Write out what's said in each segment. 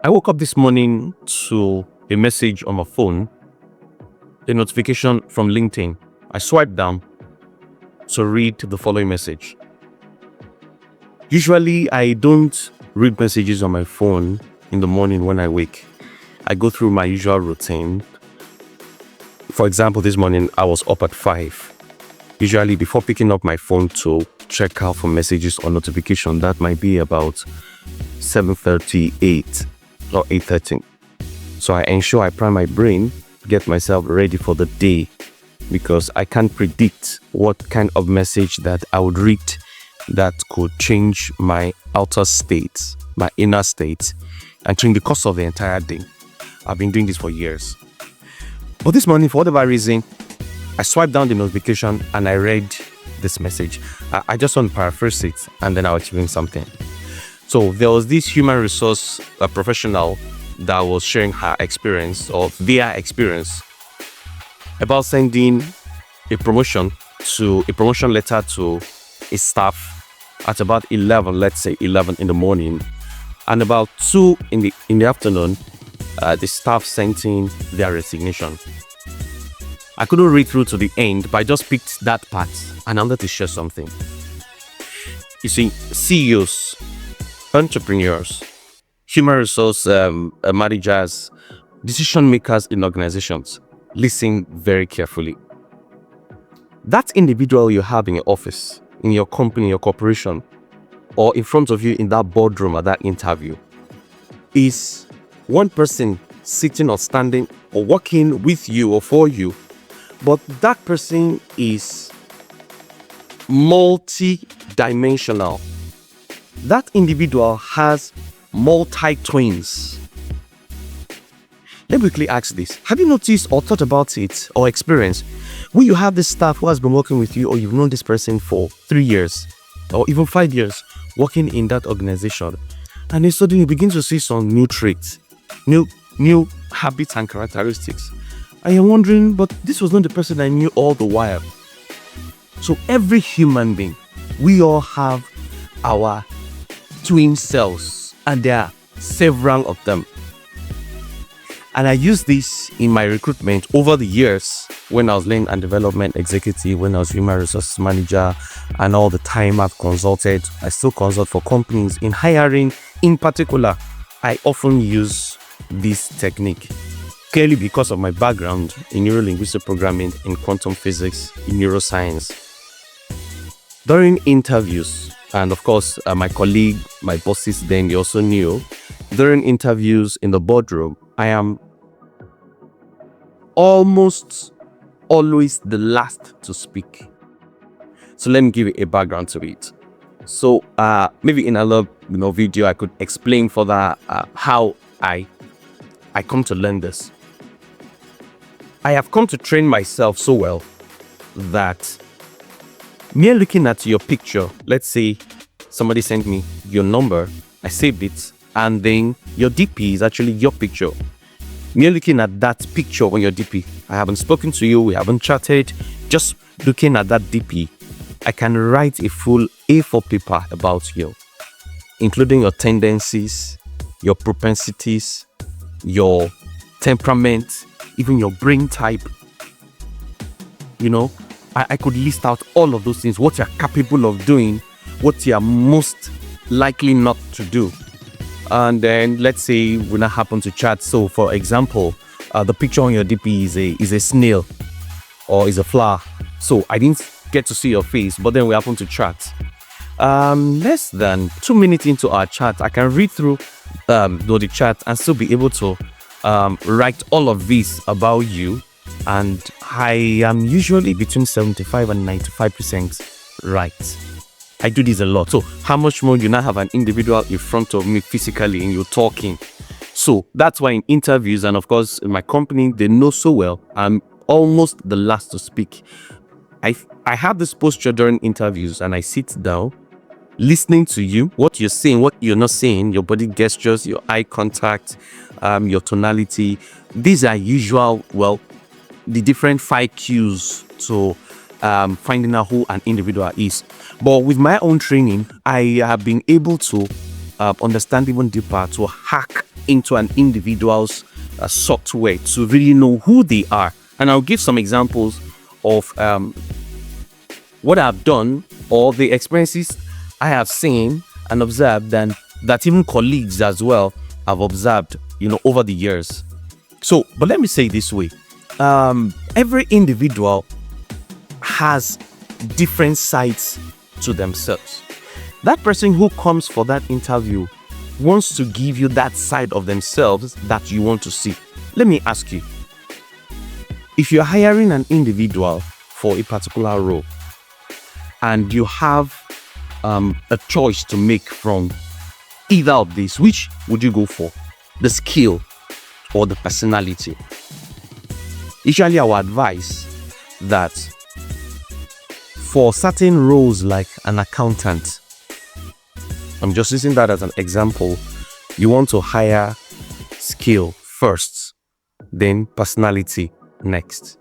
I woke up this morning to a message on my phone, a notification from LinkedIn. I swiped down to read the following message. Usually, I don't read messages on my phone in the morning when I wake. I go through my usual routine. For example, this morning I was up at 5. Usually, before picking up my phone to check out for messages or notification, that might be about 7:38 or 8:30. So I ensure I prime my brain, get myself ready for the day, because I can't predict what kind of message that I would read that could change my outer state, my inner state, and change the course of the entire day. I've been doing this for years. But this morning, for whatever reason, I swiped down the notification and I read this message. I just want to paraphrase it and then I'll explain something. So there was this human resource professional that was sharing her experience or their experience about sending a promotion letter to a staff at about 11, let's say 11 in the morning, and about 2 in the afternoon, the staff sent in their resignation. I couldn't read through to the end, but I just picked that part and I wanted to share something. You see, CEOs, entrepreneurs, human resource managers, decision makers in organizations, listen very carefully. That individual you have in your office, in your company, your corporation, or in front of you in that boardroom at that interview, is one person sitting or standing or working with you or for you, but that person is multi-dimensional. That individual has multi-twins. Let me quickly ask this. Have you noticed or thought about it or experienced when you have this staff who has been working with you, or you've known this person for 3 years or even 5 years working in that organization, and then suddenly you begin to see some new traits, new habits and characteristics, and you're wondering, but this was not the person I knew all the while. So every human being, we all have our twin selves, and there are several of them. And I use this in my recruitment over the years when I was learning and development executive, when I was human resources manager, and all the time I've consulted. I still consult for companies in hiring. In particular, I often use this technique, clearly because of my background in neuro-linguistic programming, in quantum physics, in neuroscience. During interviews, and of course, my colleague, my bosses then, they also knew, during interviews in the boardroom, I am almost always the last to speak. So let me give you a background to it. So maybe in another video, I could explain further how I come to learn this. I have come to train myself so well that mere looking at your picture, let's say somebody sent me your number, I saved it, and then your DP is actually your picture. Mere looking at that picture on your DP, I haven't spoken to you, we haven't chatted, just looking at that DP, I can write a full A4 paper about you, including your tendencies, your propensities, your temperament, even your brain type. I could list out all of those things, what you're capable of doing, what you're most likely not to do. And then let's say we not happen to chat. So for example, the picture on your DP is a snail or is a flower. So I didn't get to see your face, but then we happen to chat. Less than 2 minutes into our chat, I can read through the chat and still be able to write all of this about you. And I am usually between 75 and 95% right. I do this a lot. So how much more you now have an individual in front of me physically and you're talking. So that's why in interviews, and of course in my company, they know so well, I'm almost the last to speak. I have this posture during interviews, and I sit down listening to you, what you're saying, what you're not saying, your body gestures, your eye contact, your tonality. These are usual, the different 5 cues to finding out who an individual is. But with my own training, I have been able to understand even deeper, to hack into an individual's software to really know who they are. And I'll give some examples of what I've done or the experiences I have seen and observed, and that even colleagues as well have observed, over the years. So, but let me say it this way. Every individual has different sides to themselves. That person who comes for that interview wants to give you that side of themselves that you want to see. Let me ask you, if you're hiring an individual for a particular role and you have a choice to make from either of these, which would you go for? The skill or the personality? Usually I would advise that for certain roles like an accountant, I'm just using that as an example, you want to hire skill first, then personality next.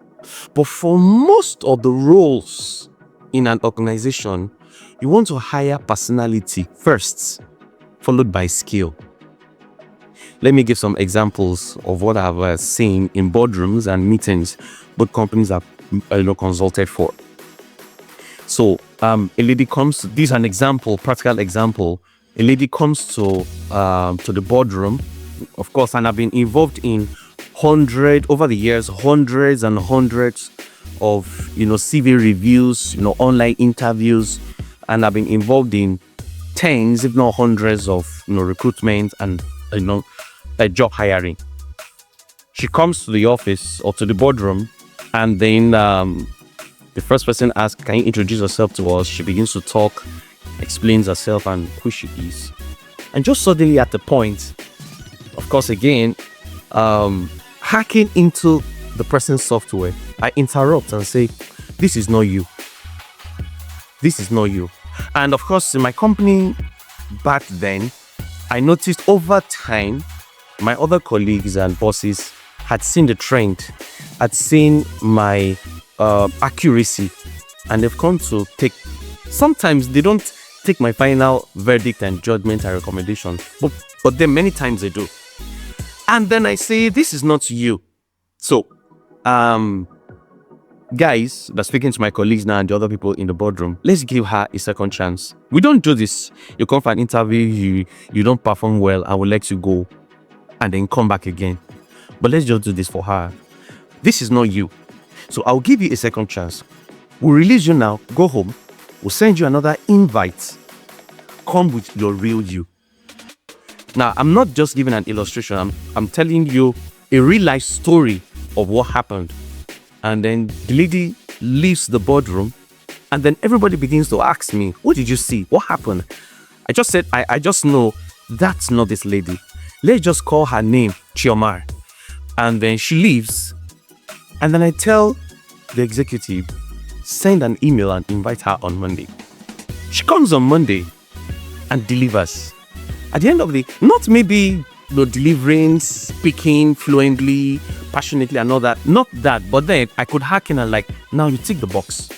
But for most of the roles in an organization, you want to hire personality first, followed by skill. Let me give some examples of what I've seen in boardrooms and meetings both companies have consulted for. So a lady comes, this is an example, practical example. A lady comes to the boardroom, of course, and I've been involved in over the years, hundreds and hundreds of CV reviews, online interviews, and I've been involved in tens, if not hundreds of recruitment and job hiring. She comes to the office or to the boardroom, and then the first person asks, "Can you introduce yourself to us?" She begins to talk, explains herself and who she is, and just suddenly at the point, of course, again, hacking into the person's software, I interrupt and say, "This is not you. This is not you." And of course, in my company back then, I noticed over time, my other colleagues and bosses had seen the trend, had seen my accuracy, and they've come to take, sometimes they don't take my final verdict and judgment and recommendation, but then many times they do. And then I say, "This is not you." So, guys, that's speaking to my colleagues now and the other people in the boardroom, let's give her a second chance. We don't do this. You come for an interview, you don't perform well, I will let you go and then come back again. But let's just do this for her. This is not you. So I'll give you a second chance. We'll release you now. Go home. We'll send you another invite. Come with your real you. Now, I'm not just giving an illustration. I'm telling you a real life story of what happened. And then the lady leaves the boardroom, and then everybody begins to ask me, "What did you see? What happened?" I just said, I just know that's not this lady. Let's just call her name Chiomar. And then she leaves. And then I tell the executive, send an email and invite her on Monday. She comes on Monday and delivers. At the end of the day, not maybe delivering, speaking fluently, passionately and all that. Not that, but then I could hack in and now you tick the box.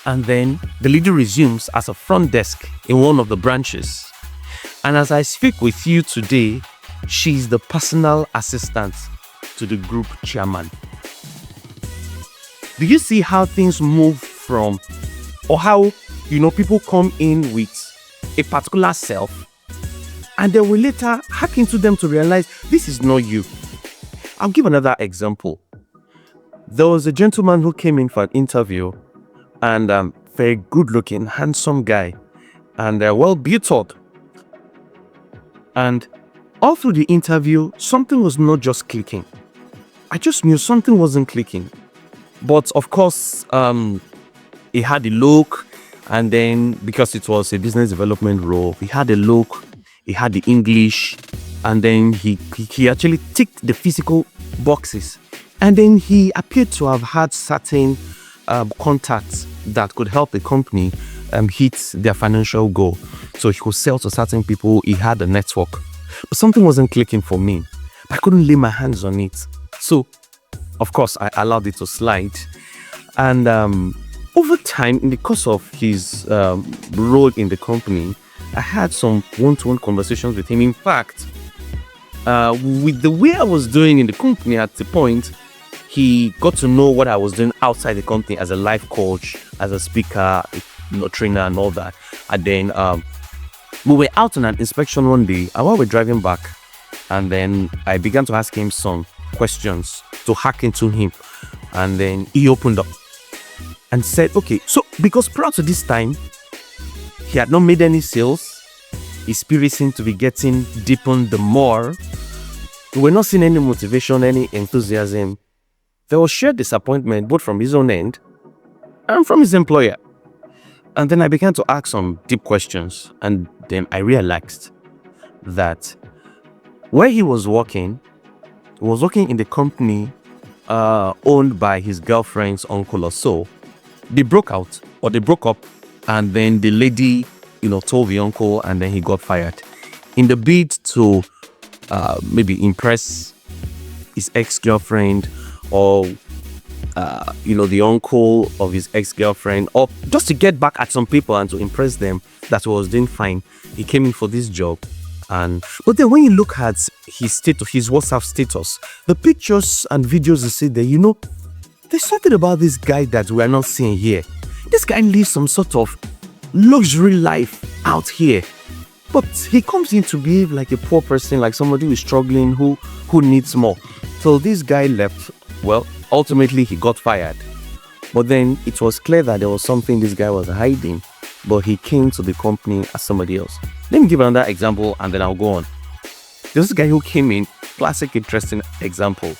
And then the lady resumes as a front desk in one of the branches. And as I speak with you today, she's the personal assistant to the group chairman. Do you see how things move from, or how, people come in with a particular self, and they will later hack into them to realize this is not you. I'll give another example. There was a gentleman who came in for an interview, and very good looking, handsome guy, and well built up. And all through the interview, something was not just clicking. I just knew something wasn't clicking. But of course, he had the look, and then because it was a business development role, he had the look, he had the English, and then he actually ticked the physical boxes. And then he appeared to have had certain contacts that could help the company hit their financial goal. So he could sell to certain people, he had a network. But something wasn't clicking for me. I couldn't lay my hands on it. So, of course, I allowed it to slide. And over time, in the course of his role in the company, I had some one-to-one conversations with him. In fact, with the way I was doing in the company at the point, he got to know what I was doing outside the company as a life coach, as a speaker, trainer, and all that. And then we were out on an inspection one day, and while we're driving back, and then I began to ask him some questions to hack into him, and then he opened up and said, okay, so because prior to this time, he had not made any sales. His spirit seemed to be getting deepened the more. We were not seeing any motivation, any enthusiasm. There was sheer disappointment both from his own end and from his employer. And then I began to ask some deep questions, and then I realized that where he was working in the company owned by his girlfriend's uncle or so. They broke out, or they broke up, and then the lady, told the uncle, and then he got fired. In the bid to maybe impress his ex-girlfriend, or the uncle of his ex-girlfriend, or just to get back at some people and to impress them that he was doing fine, he came in for this job. But then when you look at his status, his WhatsApp status, the pictures and videos you see there, there's something about this guy that we are not seeing here. This guy lives some sort of luxury life out here, but he comes in to behave like a poor person, like somebody who is struggling, who needs more. So this guy left. Well, ultimately he got fired, but then it was clear that there was something this guy was hiding, but he came to the company as somebody else. Let me give another example and then I'll go on. There's this guy who came in, classic interesting example.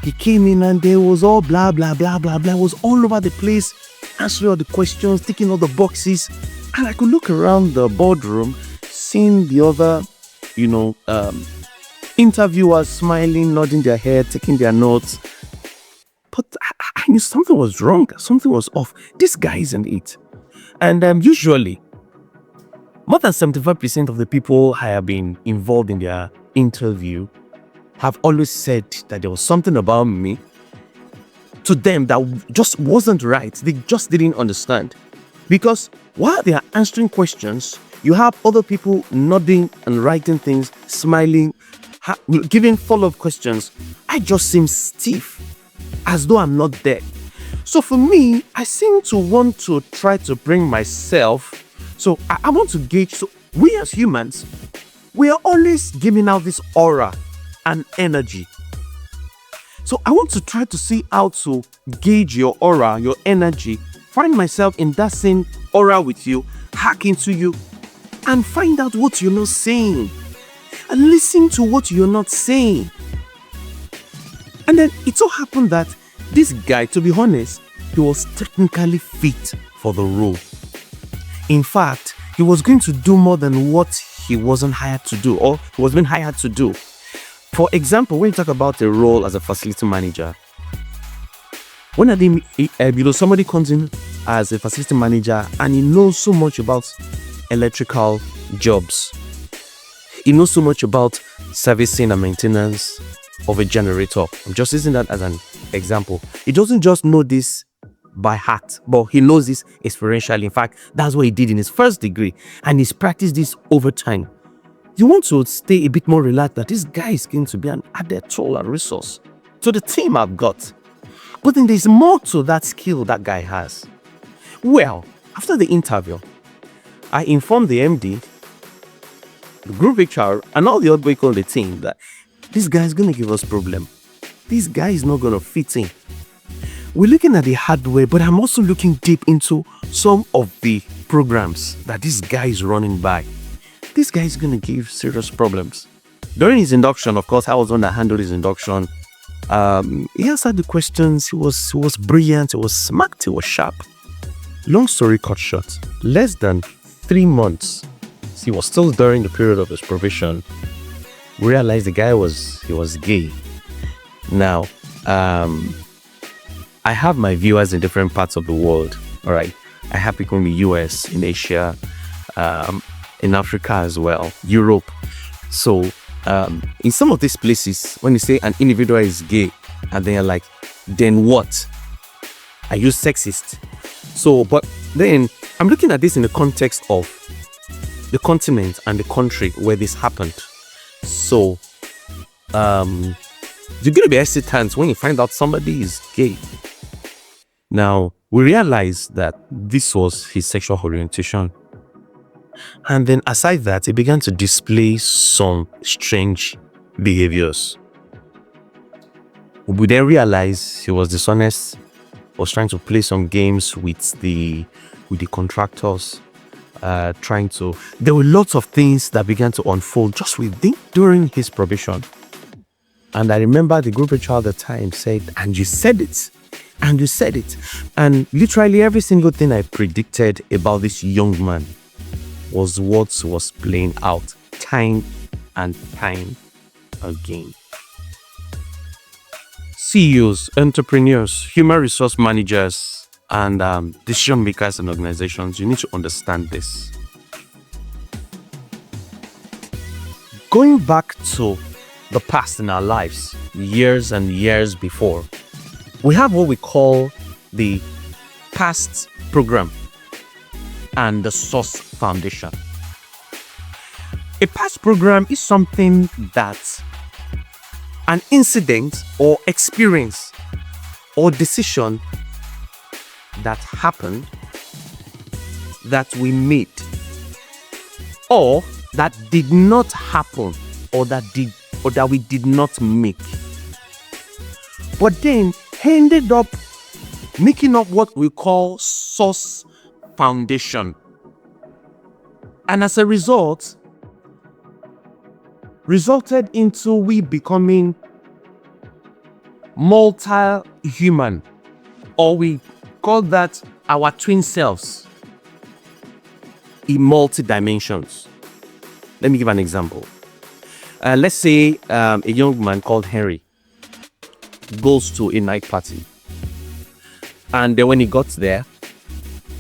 He came in and there was all blah blah blah blah blah, it was all over the place, answering all the questions, ticking all the boxes, and I could look around the boardroom, seeing the other, interviewers smiling, nodding their head, taking their notes. But I knew something was wrong, something was off. This guy isn't it. And usually, more than 75% of the people I have been involved in their interview have always said that there was something about me to them that just wasn't right. They just didn't understand. Because while they are answering questions, you have other people nodding and writing things, smiling, giving follow-up questions. I just seem stiff, as though I'm not there. So for me, I seem to want to try to bring myself. So I want to gauge. So we as humans, we are always giving out this aura and energy. So I want to try to see how to gauge your aura, your energy, find myself in that same aura with you, hack into you, and find out what you're not saying, and listen to what you're not saying. And then it so happened that this guy, to be honest, he was technically fit for the role. In fact, he was going to do more than what he wasn't hired to do, or he was being hired to do. For example, when you talk about a role as a facility manager, when somebody comes in as a facility manager and he knows so much about electrical jobs, he knows so much about servicing and maintenance of a generator. I'm just using that as an example. He doesn't just know this by heart, but he knows this experientially. In fact, that's what he did in his first degree, and he's practiced this over time. You want to stay a bit more relaxed that this guy is going to be an added tool and resource to the team I've got. But then there's more to that skill that guy has. Well, after the interview, I informed the MD, the group HR, and all the other people on the team that this guy is going to give us problem. This guy is not going to fit in. We're looking at the hardware, but I'm also looking deep into some of the programs that this guy is running by. This guy is going to give serious problems. During his induction, of course, I was the one that handled his induction. He answered the questions. He was brilliant. He was smart. He was sharp. Long story cut short, less than 3 months, he was still during the period of his probation, we realized the guy was gay. Now, I have my viewers in different parts of the world. All right, I have people in the US, in Asia, in Africa as well, Europe. So in some of these places, when you say an individual is gay, and they're like, then what? Are you sexist? So, but then I'm looking at this in the context of the continent and the country where this happened. So you're going to be hesitant when you find out somebody is gay. Now, we realize that this was his sexual orientation. And then aside that, he began to display some strange behaviors. We then realized he was dishonest, was trying to play some games with the contractors, there were lots of things that began to unfold just during his probation. And I remember the group HR at the time said, and you said it. And you said it. And literally every single thing I predicted about this young man was what was playing out time and time again. CEOs, entrepreneurs, human resource managers, and decision makers and organizations, you need to understand this. Going back to the past in our lives, years and years before, we have what we call the past program and the source foundation. A past program is something that an incident or experience or decision that happened that we made, or that did not happen, or that we did not make, but then ended up making up what we call source foundation. And as a result, resulted into we becoming multi-human, or we call that our twin selves in multi-dimensions. Let me give an example. Let's say a young man called Henry goes to a night party, and then when he got there,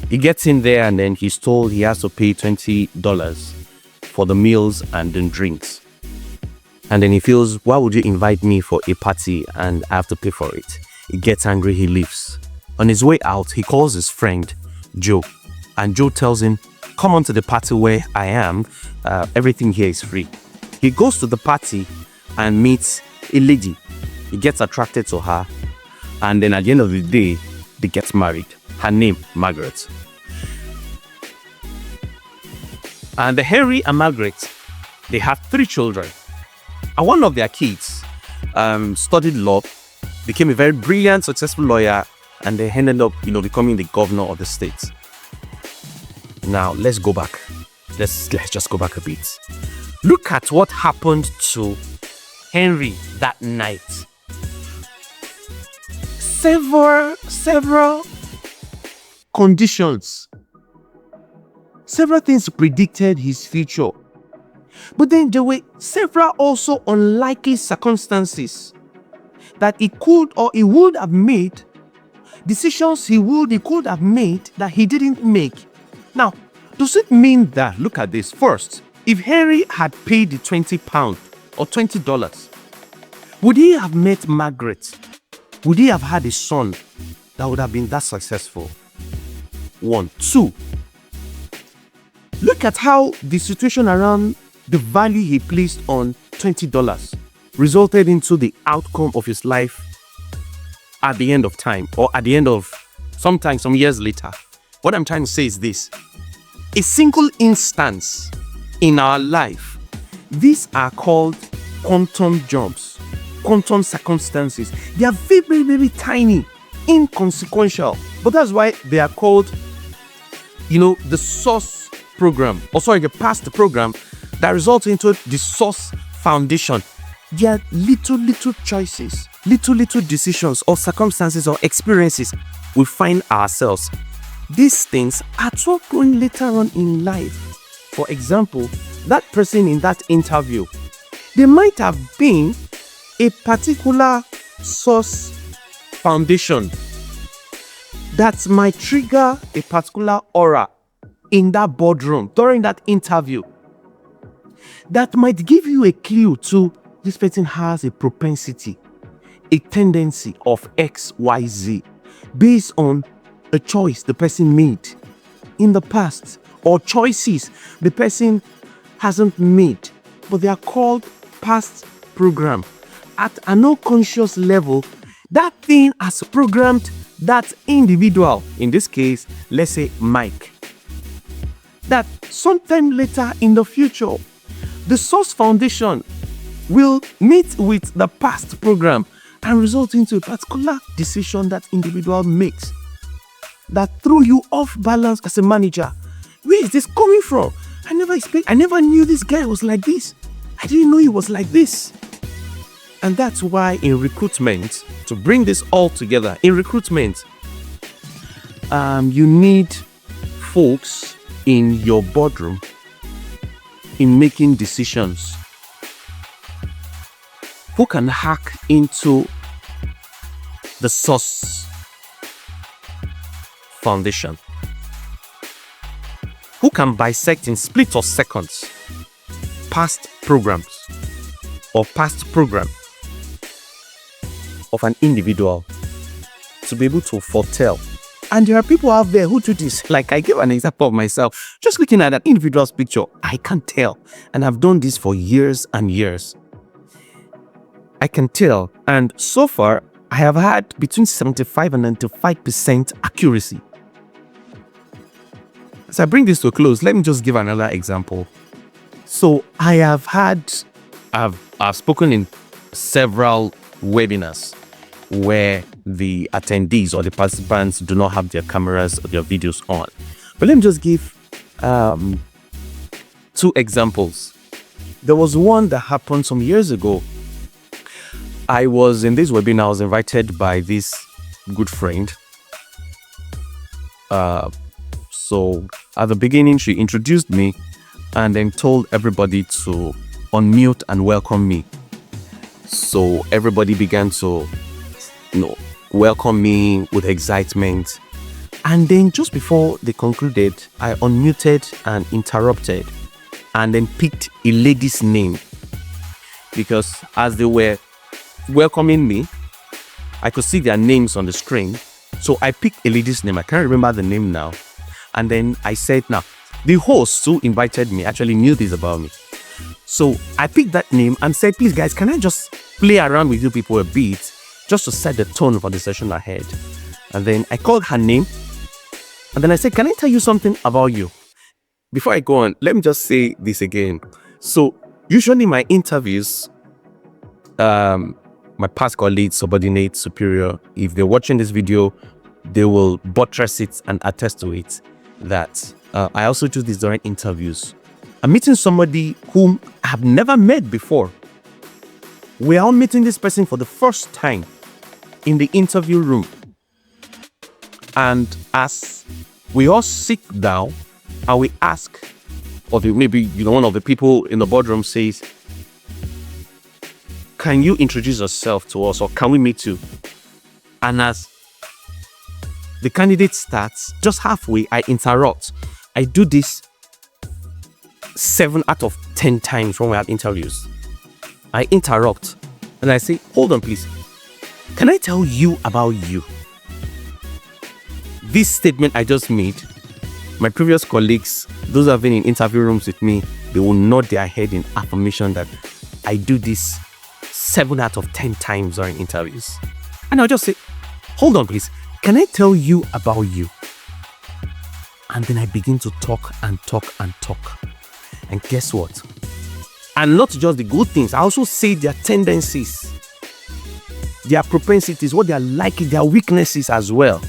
he gets in there and then he's told he has to pay $20 for the meals and then drinks. And then he feels, why would you invite me for a party and I have to pay for it? He gets angry, he leaves. On his way out, he calls his friend Joe, and Joe tells him, come on to the party where I am, everything here is free. He goes to the party and meets a lady. He gets attracted to her, and then at the end of the day, they get married. Her name, Margaret. And the Henry and Margaret, they have 3 children. And one of their kids studied law, became a very brilliant, successful lawyer, and they ended up, becoming the governor of the state. Now, let's go back. Let's just go back a bit. Look at what happened to Henry that night. Several conditions, several things predicted his future. But then there were several also unlikely circumstances that he could or he would have made, decisions he could have made that he didn't make. Now, does it mean that, look at this first, if Henry had paid the £20 or $20, would he have met Margaret? Would he have had a son that would have been that successful? 1. 2. Look at how the situation around the value he placed on $20 resulted into the outcome of his life at the end of time, or at the end of some years later. What I'm trying to say is this: a single instance in our life, these are called quantum jumps, quantum circumstances. They are very, very, very tiny, inconsequential, but that's why they are called, the source program, the past program that results into the source foundation. They are little choices, little decisions or circumstances or experiences we find ourselves. These things are so grown later on in life. For example, that person in that interview, there might have been a particular source foundation that might trigger a particular aura in that boardroom during that interview that might give you a clue to this person has a propensity, a tendency of XYZ based on a choice the person made in the past, or choices the person hasn't made, but they are called past program. at an unconscious level, that thing has programmed that individual, in this case, let's say Mike, that sometime later in the future, the source foundation will meet with the past program and result into a particular decision that individual makes that threw you off balance as a manager. Where is this coming from? I never knew this guy was like this. I didn't know he was like this. And that's why in recruitment, to bring this all together, in recruitment, you need folks in your boardroom in making decisions who can hack into the source foundation, who can bisect in split of seconds past programs or past program of an individual to be able to foretell. And there are people out there who do this. Like I give an example of myself. Just looking at an individual's picture, I can't tell. And I've done this for years and years. I can tell. And so far, I have had between 75 and 95% accuracy. As I bring this to a close, let me just give another example. So I've spoken in several webinars where the attendees or the participants do not have their cameras or their videos on. But let me just give 2 examples. There was one that happened some years ago. I was in this webinar. I was invited by this good friend. So at the beginning, she introduced me and then told everybody to unmute and welcome me. So everybody began to, welcome me with excitement. And then just before they concluded, I unmuted and interrupted and then picked a lady's name. Because as they were welcoming me, I could see their names on the screen. So I picked a lady's name. I can't remember the name now. And then I said, now, the host who invited me actually knew this about me. So I picked that name and said, please guys, can I just play around with you people a bit just to set the tone for the session ahead? And then I called her name. And then I said, can I tell you something about you? Before I go on, let me just say this again. So usually my interviews, my past colleagues, subordinates, superior, if they're watching this video, they will buttress it and attest to it that I also do this during interviews. I'm meeting somebody whom I have never met before. We are all meeting this person for the first time in the interview room. And as we all sit down and we ask, or maybe one of the people in the boardroom says, can you introduce yourself to us or can we meet you? And as the candidate starts, just halfway, I interrupt. I do this 7 out of 10 times when we have interviews. I interrupt and I say, hold on please. Can I tell you about you? This statement I just made, my previous colleagues, those who have been in interview rooms with me, they will nod their head in affirmation that I do this 7 out of 10 times during interviews. And I'll just say, hold on please. Can I tell you about you? And then I begin to talk and talk and talk. And guess what? And not just the good things, I also say their tendencies, their propensities, what they are liking, their weaknesses as well.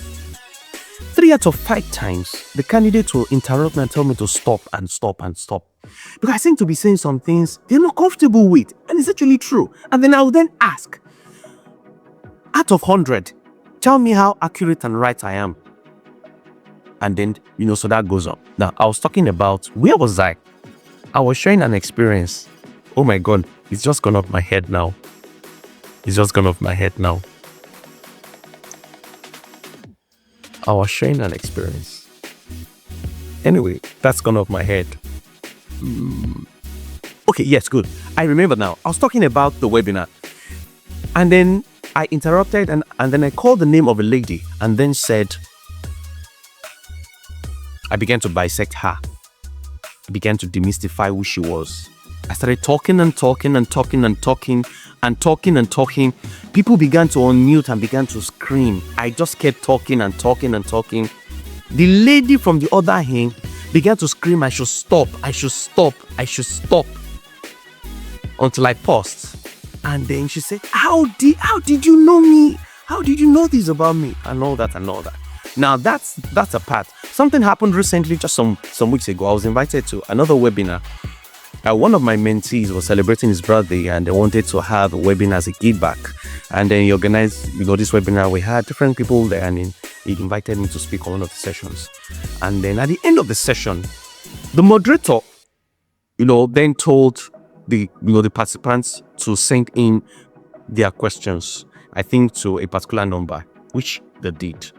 3 out of 5 times, the candidate will interrupt me and tell me to stop and stop and stop. Because I seem to be saying some things they're not comfortable with. And it's actually true. And then I will then ask, out of 100, tell me how accurate and right I am. And then, so that goes on. Now, I was talking about, where was I? I was sharing an experience. Oh my God, it's just gone off my head now. It's just gone off my head now. I was sharing an experience. Anyway, that's gone off my head. Okay, yes, good. I remember now. I was talking about the webinar. And then I interrupted and then I called the name of a lady and then said, I began to bisect her. I began to demystify who she was. I started talking and talking and talking and talking and talking and talking. People began to unmute and began to scream. I just kept talking and talking and talking. The lady from the other end began to scream, I should stop, I should stop, I should stop. Until I paused. And then she said, how did you know me? How did you know this about me? And all that and all that. Now that's a part. Something happened recently, just some weeks ago. I was invited to another webinar. One of my mentees was celebrating his birthday and they wanted to have a webinar as a give back. And then he organized, this webinar. We had different people there and he invited me to speak on one of the sessions. And then at the end of the session, the moderator, then told the participants to send in their questions, I think to a particular number, which they did.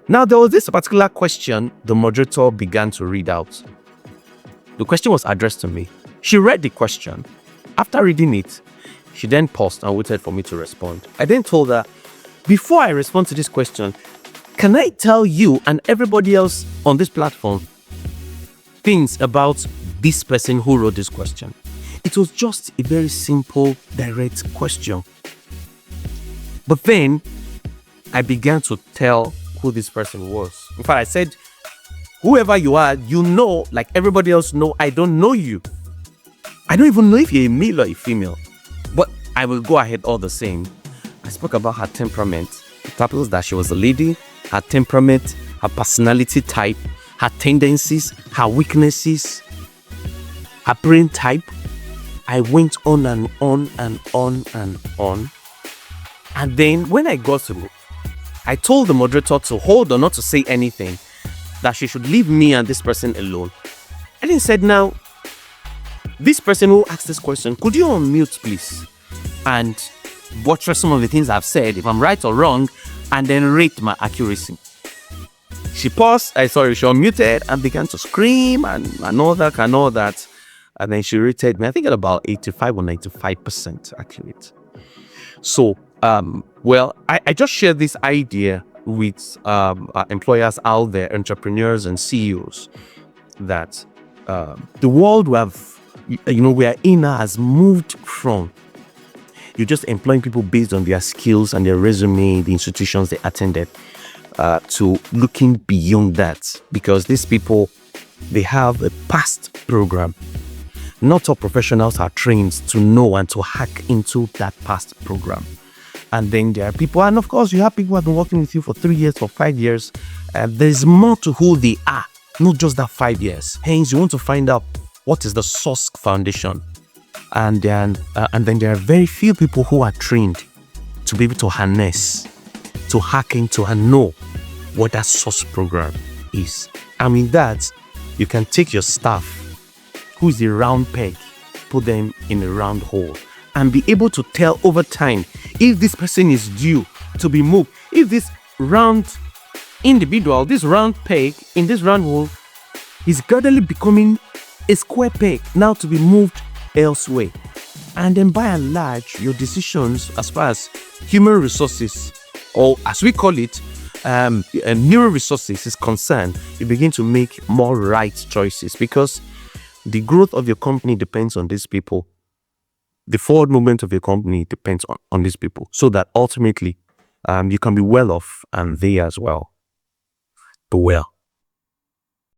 Now there was this particular question the moderator began to read out. The question was addressed to me. She read the question. After reading it, she then paused and waited for me to respond. I then told her, before I respond to this question, can I tell you and everybody else on this platform things about this person who wrote this question? It was just a very simple, direct question. But then I began to tell who this person was. In fact, I said, whoever you are, like everybody else know, I don't know you. I don't even know if you're a male or a female. But I will go ahead all the same. I spoke about her temperament. The fact was that she was a lady, her temperament, her personality type, her tendencies, her weaknesses, her brain type. I went on and on and on and on. And then when I got through, I told the moderator to hold on, not to say anything, that she should leave me and this person alone. And he said, now, this person who asked this question, could you unmute please? And buttress some of the things I've said, if I'm right or wrong, and then rate my accuracy. She paused, she unmuted and began to scream and all that. And then she rated me, I think at about 85 or 95% accurate. So, I just shared this idea with employers out there, entrepreneurs and CEOs, that the world we are in now has moved from you're just employing people based on their skills and their resume, the institutions they attended, to looking beyond that, because these people, they have a past program. Not all professionals are trained to know and to hack into that past program. And then there are people, and of course you have people who have been working with you for 3 years, for 5 years. There's more to who they are, not just that 5 years. Hence, you want to find out what is the source foundation. And then there are very few people who are trained to be able to harness, to hack into and know what that source program is. I mean that you can take your staff, who is a round peg, put them in a round hole, and be able to tell over time if this person is due to be moved. If this round individual, this round peg in this round hole is gradually becoming a square peg, now to be moved elsewhere. And then by and large, your decisions as far as human resources, or as we call it, neural resources is concerned, you begin to make more right choices, because the growth of your company depends on these people. The forward movement of your company depends on these people, so that ultimately you can be well off and they as well. Be well.